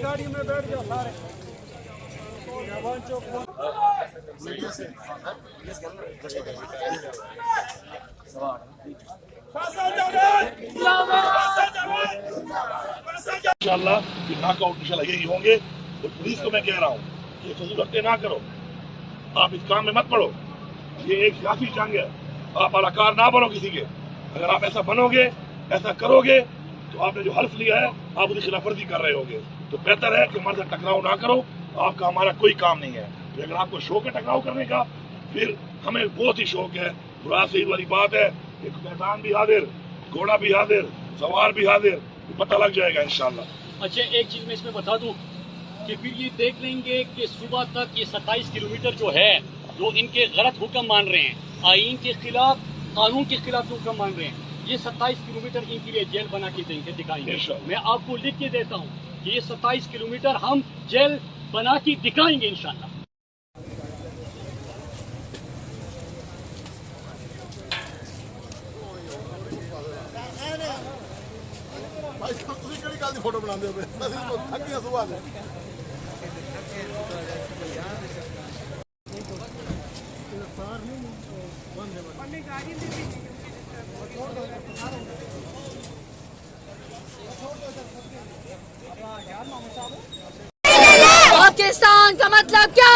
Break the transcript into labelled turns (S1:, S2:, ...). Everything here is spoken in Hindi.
S1: गाड़ी में बैठ जाओ सारे।
S2: इंशाल्लाह कि नॉकआउट इंशाल्लाह यही होंगे। तो पुलिस को मैं कह रहा हूँ कि फजूल हरकतें ना करो, आप इस काम में मत पड़ो। ये एक सियासी जंग है, आप अलाकार ना बनो किसी के। अगर आप ऐसा बनोगे, ऐसा करोगे, तो आपने जो हल्फ लिया है आप उसकी खिलाफ वर्जी कर रहे होगे। तो बेहतर है कि हमारे साथ टकराव ना करो, आपका हमारा कोई काम नहीं है। फिर अगर आपको शौक है टकराव करने का, फिर हमें बहुत ही शौक है। मुराद सईद वाली बात है, एक मैदान भी हाजिर, घोड़ा भी हाजिर, सवार भी हाजिर, पता लग जाएगा इंशाल्लाह।
S3: अच्छा, एक चीज मैं इसमें बता दूं कि फिर ये देख लेंगे कि सुबह तक ये 27 किलोमीटर जो है, जो इनके गलत हुक्म मान रहे हैं, आईन के खिलाफ, कानून के खिलाफ जो हुक्म मान रहे हैं, ये 27 किलोमीटर इनके लिए जेल बना के देंगे, दिखाएंगे। मैं आपको लिख के देता हूँ कि ये 27 किलोमीटर हम जेल बना के दिखाएंगे इंशाल्लाह।
S4: फोटो बना दे सुबह
S5: पाकिस्तान का मतलब क्या?